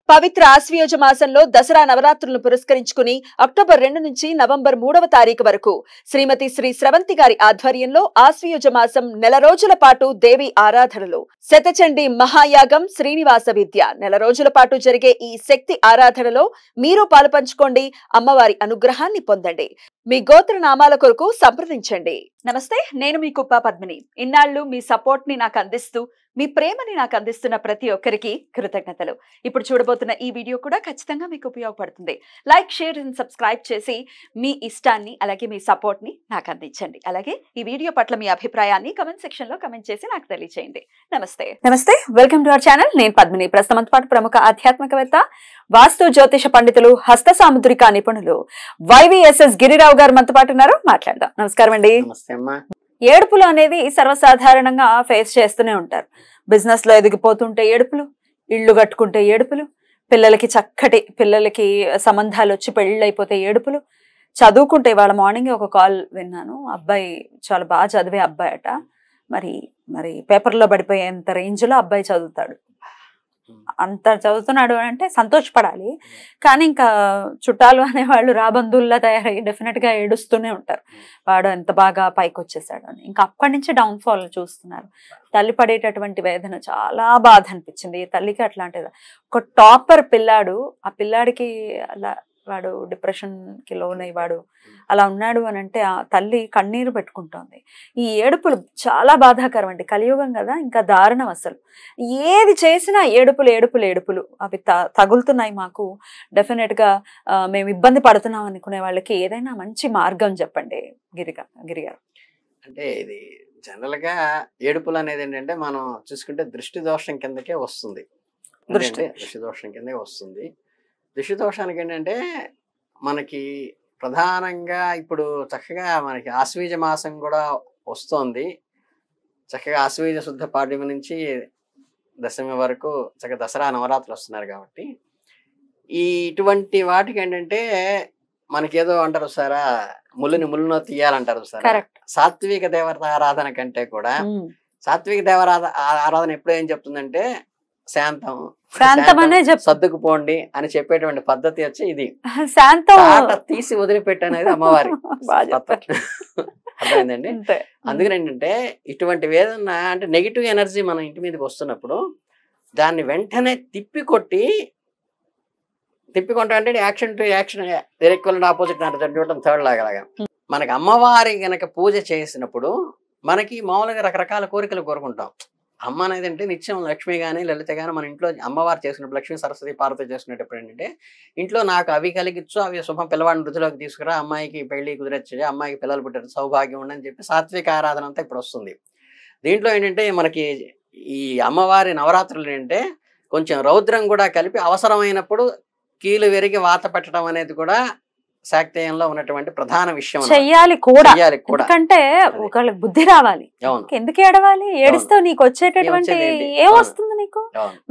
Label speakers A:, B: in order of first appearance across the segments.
A: పవిత్ర ఆశ్వయుజ మాసంలో దసరా నవరాత్రులను పురస్కరించుకుని అక్టోబర్ 2 నుంచి నవంబర్ 3వ తారీఖు వరకు శ్రీమతి శ్రీ స్రవంతి గారి ఆధ్వర్యంలో ఆశ్వయుజ మాసం నెల రోజుల పాటు దేవి ఆరాధనలు శతచండి మహాయాగం శ్రీనివాస విద్య నెల రోజుల పాటు జరిగే ఈ శక్తి ఆరాధనలో మీరు పాలుపంచుకోండి, అమ్మవారి అనుగ్రహాన్ని పొందండి. మీ గోత్ర నామాల కొరకు సంప్రదించండి. నమస్తే, నేను మీ కుప్ప పద్మిని. ఇన్నాళ్లు మీ సపోర్ట్ ని నాకు అందిస్తూ మీ ప్రేమని నాకు అందిస్తున్న ప్రతి ఒక్కరికి కృతజ్ఞతలు. ఇప్పుడు చూడబోతున్న ఈ వీడియో కూడా ఖచ్చితంగా మీకు ఉపయోగపడుతుంది. లైక్, షేర్ అండ్ సబ్స్క్రైబ్ చేసి మీ ఇష్టాన్ని అలాగే మీ సపోర్ట్ ని నాకు అందించండి. అలాగే ఈ వీడియో పట్ల మీ అభిప్రాయాన్ని కమెంట్ సెక్షన్ లో కమెంట్ చేసి నాకు తెలియజేయండి. నమస్తే, వెల్కమ్ టు అవర్ ఛానల్. నేను పద్మిని. ప్రస్తుతం పాటు ప్రముఖ ఆధ్యాత్మికవేత్త, వాస్తు జ్యోతిష పండితులు, హస్త సాముద్రిక నిపుణులు వైవిఎస్ఎస్ గిరిరావు గారు మనతో పాటు ఉన్నారు. మాట్లాడదాం. నమస్కారం అండి. ఏడుపులు అనేది సర్వసాధారణంగా ఫేస్ చేస్తూనే ఉంటారు. బిజినెస్ లో ఎదిగిపోతుంటే ఏడుపులు, ఇళ్ళు కట్టుకుంటే ఏడుపులు, పిల్లలకి సంబంధాలు వచ్చి పెళ్ళిళ్ళు అయిపోతే ఏడుపులు, చదువుకుంటే ఇవాళ మార్నింగ్ ఒక కాల్ విన్నాను. అబ్బాయి చాలా బాగా చదివే అబ్బాయి అట, మరి పేపర్లో పడిపోయేంత రేంజ్ లో అబ్బాయి చదువుతాడు. అంత చదువుతున్నాడు అంటే సంతోషపడాలి, కానీ ఇంకా చుట్టాలు అనేవాళ్ళు రాబంధుల్లా తయారయ్యి డెఫినెట్ గా ఏడుస్తూనే ఉంటారు. వాడు ఎంత బాగా పైకి వచ్చేసాడు అని. ఇంకా అక్కడి నుంచి డౌన్ ఫాల్ చూస్తున్నారు. తల్లి పడేటటువంటి వేదన చాలా బాధ అనిపించింది. ఈ తల్లికి అట్లాంటిది. ఒక టాపర్ పిల్లాడు, ఆ పిల్లాడికి అలా వాడు డిప్రెషన్ కి లోనై వాడు అలా ఉన్నాడు అని అంటే ఆ తల్లి కన్నీరు పెట్టుకుంటోంది. ఈ ఏడుపులు చాలా బాధాకరం అండి. కలియుగం కదా, ఇంకా దారుణం. అసలు ఏది చేసినా ఏడుపులు ఏడుపులు ఏడుపులు అవి తగులుతున్నాయి మాకు. డెఫినెట్ గా మేము ఇబ్బంది పడుతున్నాం అనుకునే వాళ్ళకి ఏదైనా మంచి మార్గం చెప్పండి గిరి గారు.
B: అంటే ఇది జనరల్ గా ఏడుపులు అనేది ఏంటంటే మనం చూసుకుంటే దృష్టి దోషం కిందకే వస్తుంది. దృష్టి దోషం కిందకే వస్తుంది. దృష్టి దోషానికి ఏంటంటే మనకి ప్రధానంగా ఇప్పుడు చక్కగా మనకి ఆశ్వీజ మాసం కూడా వస్తుంది. చక్కగా ఆశ్వీజ శుద్ధ పాడ్యమి నుంచి దశమి వరకు చక్కగా దసరా నవరాత్రులు వస్తున్నారు కాబట్టి ఇటువంటి వాటికి ఏంటంటే మనకేదో అంటారు సారా, ముళ్ళును తీయాలంటారు సార్. సాత్విక దేవత ఆరాధన కంటే కూడా సాత్విక ఆరాధన ఎప్పుడు ఏం చెప్తుందంటే శాంతం, సర్దుకుపోండి అని చెప్పేటువంటి పద్ధతి వచ్చి ఇది. శాంతం తీసి వదిలిపెట్టు అనేది అమ్మవారి అర్థమైందండి. అందుకని ఏంటంటే ఇటువంటి వేదన అంటే నెగిటివ్ ఎనర్జీ మన ఇంటి మీదకి వస్తున్నప్పుడు దాన్ని వెంటనే తిప్పికొట్టా అంటే action to action equal opposite Newton third లాగా మనకి అమ్మవారి గనక పూజ చేసినప్పుడు మనకి మామూలుగా రకరకాల కోరికలు కోరుకుంటాం. అమ్మ అనేది అంటే నిత్యం లక్ష్మి కానీ లలిత కానీ మన ఇంట్లో అమ్మవారు చేసినప్పుడు, లక్ష్మీ సరస్వతి పార్వతి చేసినప్పుడు ఏంటంటే ఇంట్లో నాకు అవి కలిగించు, అవి శుభం, పిల్లవాడిని వృద్ధిలోకి తీసుకురా, అమ్మాయికి పెళ్లి కుదిరచ్చు, అమ్మాయికి పిల్లలు పుట్టారు, సౌభాగ్యం ఉండని చెప్పి సాత్విక ఆరాధన అంతా ఇప్పుడు వస్తుంది. దీంట్లో ఏంటంటే మనకి ఈ అమ్మవారి నవరాత్రులు ఏంటంటే కొంచెం రౌద్రం కూడా కలిపి అవసరమైనప్పుడు కీలు విరిగి వాత పెట్టడం అనేది కూడా శాక్తేయంలో ఉన్నటువంటి ప్రధాన విషయం.
A: చెయ్యాలి కూడా, ఎందుకంటే ఒకళ్ళకి బుద్ధి రావాలి. ఎందుకు ఏడవాలి? ఏడిస్తావు, నీకు వచ్చేటటువంటి ఏమొస్తుంది? నీకు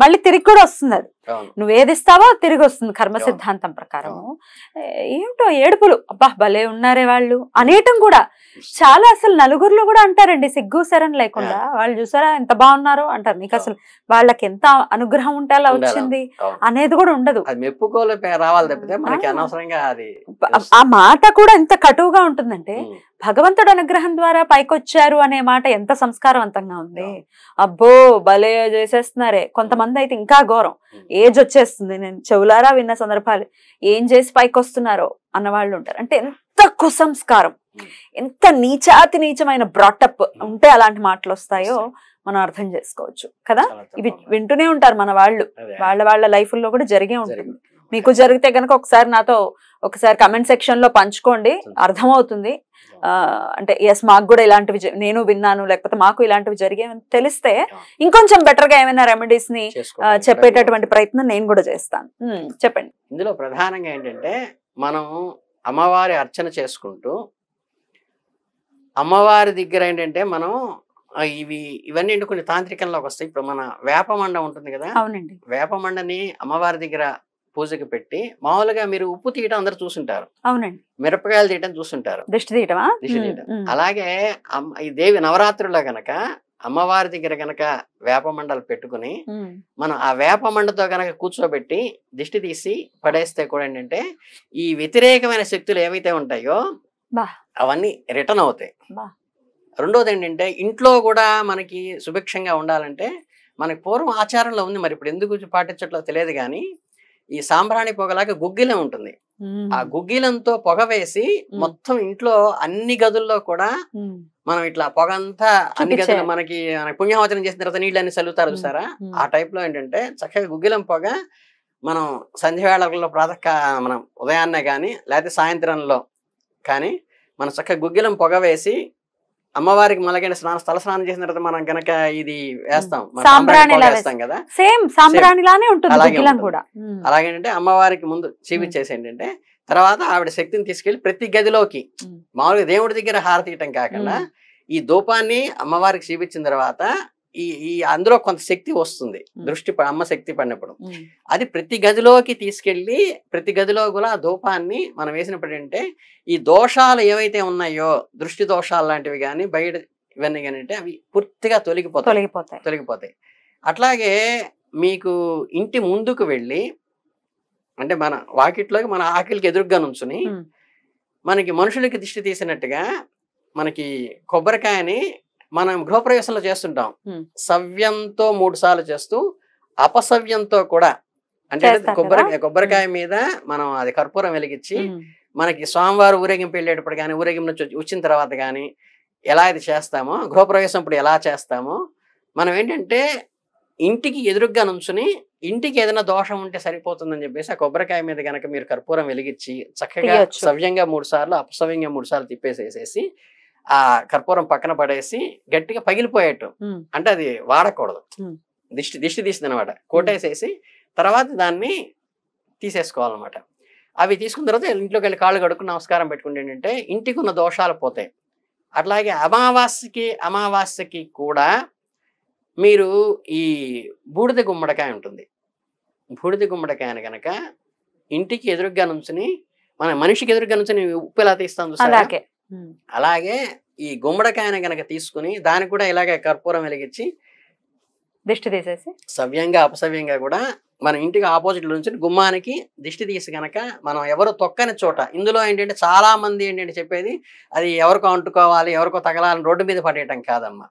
A: మళ్ళీ తిరిగి కూడా వస్తుంది. అది నువ్వు ఏదిస్తావో తిరిగి వస్తుంది కర్మ సిద్ధాంతం ప్రకారము. ఏమిటో ఏడుపులు, అబ్బా భలే ఉన్నారే వాళ్ళు అనేయటం కూడా చాలా. అసలు నలుగురిలో కూడా అంటారండి, సిగ్గు శరం లేకుండా. వాళ్ళు చూసారా ఎంత బాగున్నారో అంటారు. నీకు అసలు వాళ్ళకి ఎంత అనుగ్రహం ఉంటే అలా వచ్చింది అనేది కూడా ఉండదు. ఆ మాట కూడా ఎంత కటువుగా ఉంటుందంటే, భగవంతుడు అనుగ్రహం ద్వారా పైకొచ్చారు అనే మాట ఎంత సంస్కారవంతంగా ఉంది. అబ్బో భలే చేసేస్తున్నారే. కొంతమంది అయితే ఇంకా ఘోరం, ఏజ్ వచ్చేస్తుంది. నేను చెవులారా విన్న సందర్భాలు, ఏం చేసి పైకి వస్తున్నారో అన్నవాళ్ళు ఉంటారు. అంటే ఎంత కుసంస్కారం, ఎంత నీచమైన బ్రాటప్ ఉంటే అలాంటి మాటలు వస్తాయో మనం అర్థం చేసుకోవచ్చు కదా. ఇవి వింటూనే ఉంటారు మన వాళ్ళు, వాళ్ళ లైఫ్లో కూడా జరిగే ఉంటుంది. మీకు జరిగితే కనుక ఒకసారి కమెంట్ సెక్షన్ లో పంచుకోండి, అర్థమవుతుంది. అంటే ఎస్, మాకు కూడా ఇలాంటివి నేను విన్నాను, లేకపోతే మాకు ఇలాంటివి జరిగేవని తెలిస్తే ఇంకొంచెం బెటర్ గా ఏమైనా రెమెడీస్ ని చెప్పేటటువంటి ప్రయత్నం నేను కూడా చేస్తాను. చెప్పండి.
B: ఇందులో ప్రధానంగా ఏంటంటే మనం అమ్మవారి అర్చన చేసుకుంటూ అమ్మవారి దగ్గర ఏంటంటే మనం ఇవన్నీ కొన్ని తాంత్రికంలోకి వస్తాయి. ఇప్పుడు మన వేపమండ ఉంటుంది కదా,
A: అవునండి,
B: వేపమండని అమ్మవారి దగ్గర పూజకి పెట్టి మామూలుగా మీరు ఉప్పు తీయటం అందరు చూసుంటారు.
A: అవునండి.
B: మిరపకాయలు తీయటం చూసుంటారు.
A: దిష్టి తీయటమా?
B: అలాగే ఈ దేవి నవరాత్రుల్లో గనక అమ్మవారి దగ్గర గనక వేప మండలు పెట్టుకుని మనం ఆ వేప మండతో గనక కూర్చోబెట్టి దిష్టి తీసి పడేస్తే కూడా ఏంటంటే ఈ వ్యతిరేకమైన శక్తులు ఏవైతే ఉంటాయో అవన్నీ రిటర్న్ అవుతాయి. రెండోది ఏంటంటే ఇంట్లో కూడా మనకి సుభిక్షంగా ఉండాలంటే మనకి పూర్వం ఆచారంలో ఉంది, మరి ఇప్పుడు ఎందుకు పాటించట్లో తెలియదు కానీ ఈ సాంబ్రాణి పొగలాగా గుగ్గిలం ఉంటుంది. ఆ గుగ్గిలంతో పొగ వేసి మొత్తం ఇంట్లో అన్ని గదుల్లో కూడా మనం ఇట్లా పొగ అంతా అన్ని గదులు మనకి పుణ్యవచనం చేసిన తర్వాత నీళ్ళని చల్లుతారు చూసారా, ఆ టైప్ లో ఏంటంటే చక్కగా గుగ్గిలం పొగ మనం సంధ్యవేళలో మనం ఉదయాన్నే కానీ లేకపోతే సాయంత్రంలో కానీ మనం చక్కగా గుగ్గిలం పొగ వేసి అమ్మవారికి మలగైన స్థల స్నానం చేసిన తర్వాత మనం గనక ఇది వేస్తాం వేస్తాం కదా,
C: సేమ్ సాంబ్రాణిలానే ఉంటుంది కూడా.
B: అలాగేంటంటే అమ్మవారికి ముందు చూపించేసి ఏంటంటే తర్వాత ఆవిడ శక్తిని తీసుకెళ్లి ప్రతి గదిలోకి మామూలుగా దేవుడి దగ్గర హారతి ఇవ్వటం కాకుండా ఈ ధూపాన్ని అమ్మవారికి చూపించిన తర్వాత ఈ అందులో కొంత శక్తి వస్తుంది, దృష్టి అమ్మ శక్తి పడినప్పుడు అది ప్రతి గదిలోకి తీసుకెళ్లి ప్రతి గదిలో కూడా ఆ ధూపాన్ని మనం వేసినప్పుడు అంటే ఈ దోషాలు ఏవైతే ఉన్నాయో దృష్టి దోషాలు లాంటివి కానీ బయట ఇవన్నీ కానీ అంటే అవి పూర్తిగా తొలగిపోతాయి. అట్లాగే మీకు ఇంటి ముందుకు వెళ్ళి అంటే మన వాకిట్లోకి మన ఆకిలికి ఎదురుగా నుంచుని మనకి మనుషులకి దిష్టి తీసినట్టుగా మనకి కొబ్బరికాయని మనం గృహప్రవేశంలో చేస్తుంటాం, సవ్యంతో 3 సార్లు చేస్తూ అపసవ్యంతో కూడా అంటే కొబ్బరికాయ మీద మనం అది కర్పూరం వెలిగించి మనకి స్వామివారు ఊరేగింపు వెళ్ళేటప్పుడు కానీ ఊరేగింపు నుంచి వచ్చిన తర్వాత కానీ ఎలా ఇది చేస్తామో గృహప్రవేశం ఇప్పుడు ఎలా చేస్తామో మనం ఏంటంటే ఇంటికి ఎదురుగ్గా నుంచుని ఇంటికి ఏదైనా దోషం ఉంటే సరిపోతుందని చెప్పేసి ఆ కొబ్బరికాయ మీద కనుక మీరు కర్పూరం వెలిగించి చక్కగా సవ్యంగా 3 సార్లు అపసవ్యంగా 3 సార్లు తిప్పేసేసేసి ఆ కర్పూరం పక్కన పడేసి గట్టిగా పగిలిపోయేట్టు అంటే అది వాడకూడదు, దిష్టి తీసింది అనమాట, కొట్టేసేసి తర్వాత దాన్ని తీసేసుకోవాలన్నమాట. అవి తీసుకున్న తర్వాత ఇంట్లోకి వెళ్ళి కాళ్ళు కడుక్కుని నమస్కారం పెట్టుకుంటే ఏంటంటే ఇంటికి ఉన్న దోషాలు పోతాయి. అట్లాగే అమావాస్యకి కూడా మీరు ఈ బూడిద గుమ్మడికాయ ఉంటుంది, బూడిద గుమ్మడికాయని కనుక ఇంటికి ఎదురుగ్గా నుంచుని మన మనిషికి ఎదురుగ్గా నుంచుని ఉప్పు ఎలా తీస్తాం చూసారా, అలాగే ఈ గుమ్మడికాయని గనక తీసుకుని దానికి కూడా ఇలాగే కర్పూరం వెలిగించి
C: దిష్టి తీసేసి
B: సవ్యంగా అపసవ్యంగా కూడా మన ఇంటికి ఆపోజిట్ నుంచి గుమ్మానికి దిష్టి తీసి గనక మనం ఎవరు తొక్కని చోట, ఇందులో ఏంటంటే చాలా మంది ఏంటంటే చెప్పేది అది ఎవరికో అంటుకోవాలి ఎవరికో తగలాలని రోడ్డు మీద పడేయటం కాదమ్మా,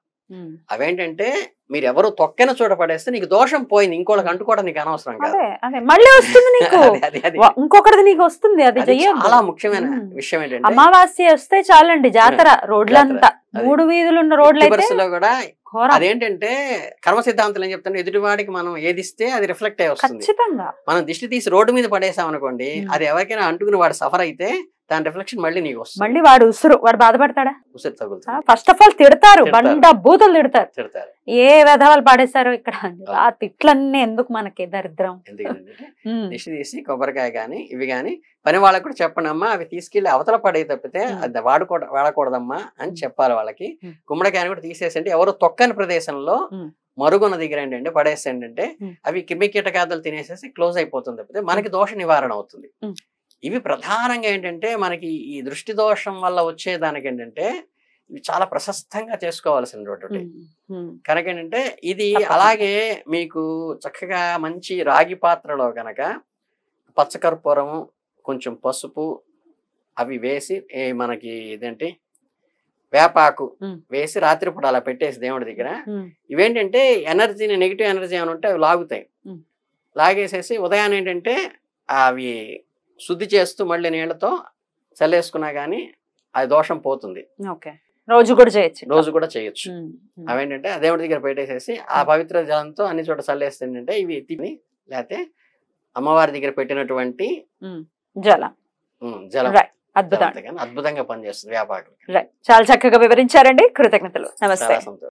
B: అవేంటంటే మీరు ఎవరు తొక్కన చోట పడేస్తే నీకు దోషం పోయింది, ఇంకోళ్ళకి అంటుకోవడం నీకు అనవసరం కాదు,
C: మళ్ళీ వస్తుంది నీకు ఇంకొకటి నీకు వస్తుంది. అది
B: చాలా ముఖ్యమైన విషయం ఏంటంటే
C: అమావాస్య వస్తే చాలండి జాతర రోడ్లంతా 3 వీధులు ఉన్న రోడ్లు
B: కూడా అదేంటంటే కర్మ సిద్ధాంతం ఏం చెప్తాను, ఎదుటివాడికి మనం ఏదిస్తే అది రిఫ్లెక్ట్ అయ్యి వస్తుంది. మనం దిష్టి తీసి రోడ్డు మీద పడేసాం అనుకోండి, అది ఎవరికైనా అంటుకుని వాడు సఫర్ అయితే దాని రిఫ్లెక్షన్ మళ్ళీ నీకు వస్తుంది.
C: మళ్ళీ వాడు వాడు బాధపడతాడా?
B: ఉసురు తగులుతుంది.
C: ఫస్ట్ ఆఫ్ ఆల్ తిడతారు, బండ బూతులు తిడతారు, ఏ వెధవాలు పాడేశారు ఇక్కడ, ఆ తిట్లన్నీ ఎందుకు మనకి దరిద్రం.
B: ఎందుకంటే దిష్టి తీసి కొబ్బరికాయ గాని ఇవి గాని పని వాళ్ళకి కూడా చెప్పండి అమ్మా, అవి తీసుకెళ్లి అవతల పడే తప్పితే అది వాడకూడదమ్మా అని చెప్పాలి వాళ్ళకి. గుమ్మడికాయని కూడా తీసేసి ఎవరు తొక్కని ప్రదేశంలో మరుగున్న దగ్గర ఏంటంటే పడేసి ఏంటంటే అవి క్రిమికీటకాదులు తినేసేసి క్లోజ్ అయిపోతుంది తప్పితే మనకి దోష నివారణ అవుతుంది. ఇవి ప్రధానంగా ఏంటంటే మనకి ఈ దృష్టి దోషం వల్ల వచ్చేదానికి ఏంటంటే ఇవి చాలా ప్రశస్తంగా చేసుకోవాల్సినటువంటి కనుక ఏంటంటే ఇది. అలాగే మీకు చక్కగా మంచి రాగి పాత్రలో కనుక పచ్చకర్పూరము కొంచెం పసుపు అవి వేసి మనకి ఇదేంటి వేపాకు వేసి రాత్రిపూట అలా పెట్టేసి దేవుడి దగ్గర ఇవేంటంటే ఎనర్జీని నెగిటివ్ ఎనర్జీ అని ఉంటే అవి లాగుతాయి, లాగేసేసి ఉదయాన్నే ఏంటంటే అవి శుద్ధి చేస్తూ మళ్ళీ నీళ్లతో చల్లేసుకున్నా గానీ అది దోషం పోతుంది.
C: రోజు
B: కూడా చేయొచ్చు. అవేంటంటే దేవుడి దగ్గర పెట్టేసేసి ఆ పవిత్ర జలంతో అన్ని చోట చల్లేస్తే ఏంటంటే ఇవి తిని లేకపోతే అమ్మవారి దగ్గర పెట్టినటువంటి జలం అద్భుతంగా పనిచేస్తుంది వేపాకు.
C: చాలా చక్కగా వివరించారండి, కృతజ్ఞతలు, నమస్తే.